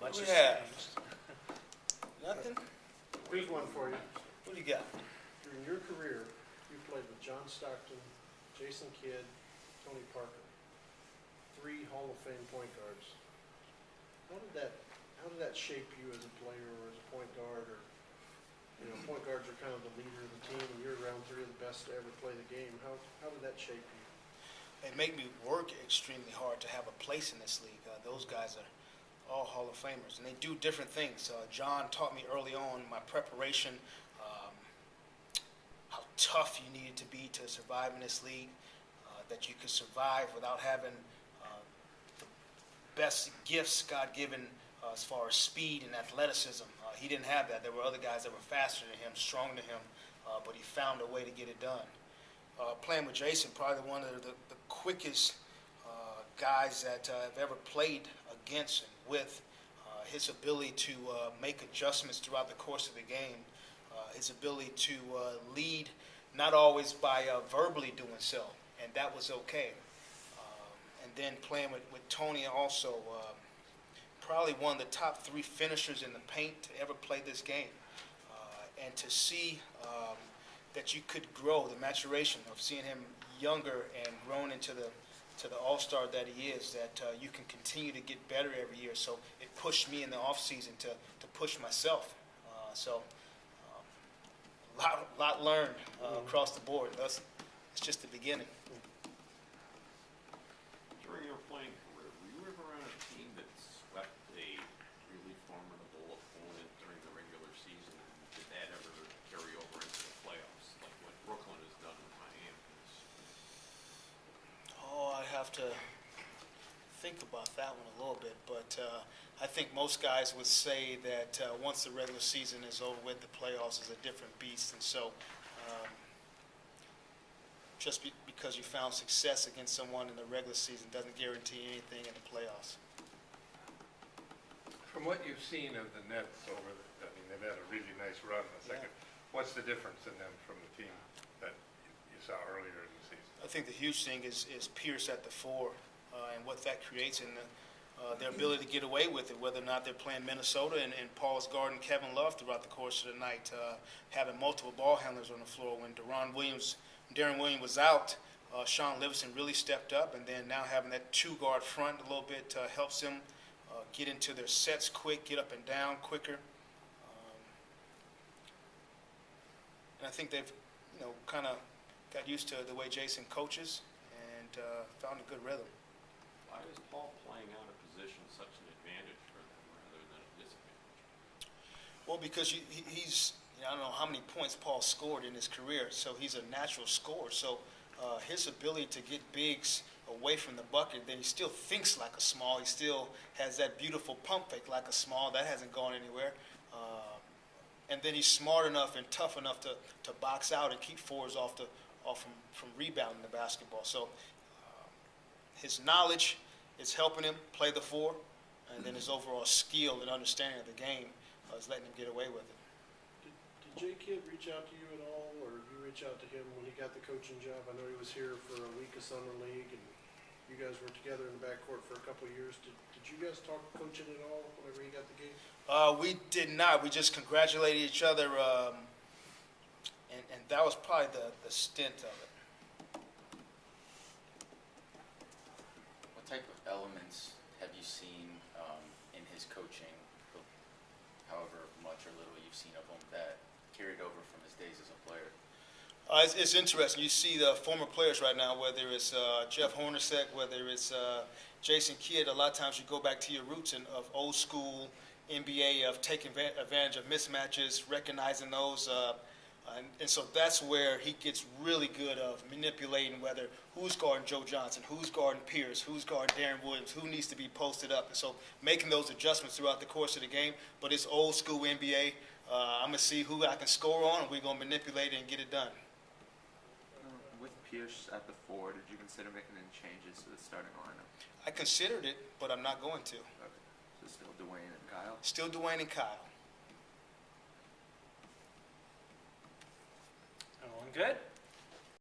Much We has have. changed. Nothing? Here's one for you. What do you got? During your career, you played with John Stockton, Jason Kidd, Tony Parker. 3 Hall of Fame point guards. How did that shape you as a player or as a point guard? Or, point guards are kind of the leader of the team, and you're around 3 of the best to ever play the game. How did that shape you? It made me work extremely hard to have a place in this league. Those guys are all Hall of Famers, and they do different things. John taught me early on my preparation, how tough you needed to be to survive in this league, that you could survive without having the best gifts God-given as far as speed and athleticism. He didn't have that. There were other guys that were faster than him, stronger than him, but he found a way to get it done. Playing with Jason, probably one of the quickest guys that I've ever played against and with. His ability to make adjustments throughout the course of the game, his ability to lead, not always by verbally doing so, and that was okay. And then playing with Tony also, probably one of the top 3 finishers in the paint to ever play this game. And to see that you could grow, the maturation of seeing him younger and grown into the all-star that he is, that you can continue to get better every year. So it pushed me in the off-season to push myself. A lot learned across the board. It's just the beginning. During your playing career, were you ever on a team that swept a really formidable opponent during the regular season? Did that ever carry over into the playoffs, like what Brooklyn has done with Miami? Oh, I have to think about that one a little bit, but I think most guys would say that once the regular season is over with, the playoffs is a different beast, and so just because you found success against someone in the regular season doesn't guarantee anything in the playoffs. From what you've seen of the Nets they've had a really nice run in the second. What's the difference in them from the team that you saw earlier in the season? I think the huge thing is Pierce at the 4 and what that creates in their ability to get away with it, whether or not they're playing Minnesota and Paul's guarding Kevin Love throughout the course of the night, having multiple ball handlers on the floor. When Darren Williams was out, Sean Livingston really stepped up, and then now having that 2-guard front a little bit helps them get into their sets quick, get up and down quicker. And I think they've kind of got used to the way Jason coaches and found a good rhythm. Why is Paul playing out of position such an advantage for them rather than a disadvantage? Well, because he's, I don't know how many points Paul scored in his career, so he's a natural scorer. So his ability to get bigs away from the bucket, then he still thinks like a small. He still has that beautiful pump fake like a small. That hasn't gone anywhere. And then he's smart enough and tough enough to box out and keep fours off from rebounding the basketball. So his knowledge is helping him play the 4, and then his overall skill and understanding of the game is letting him get away with it. Did Jay Kidd reach out to you at all, or you reach out to him when he got the coaching job? I know he was here for a week of summer league, and you guys were together in the backcourt for a couple of years. Did you guys talk coaching at all whenever he got the gig? We did not. We just congratulated each other, and that was probably the stint of it. What type of elements have you seen in his coaching, however much or little you've seen of him, that carried over from his days as a player? It's interesting. You see the former players right now, whether it's Jeff Hornacek, whether it's Jason Kidd. A lot of times you go back to your roots of old school NBA, of taking advantage of mismatches, recognizing those. And so that's where he gets really good of manipulating whether who's guarding Joe Johnson, who's guarding Pierce, who's guarding Darren Williams, who needs to be posted up. And so making those adjustments throughout the course of the game. But it's old school NBA. I'm going to see who I can score on, and we're going to manipulate it and get it done. With Pierce at the 4, did you consider making any changes to the starting lineup? I considered it, but I'm not going to. Okay. So still Dwayne and Kyle? Still Dwayne and Kyle. Everyone good?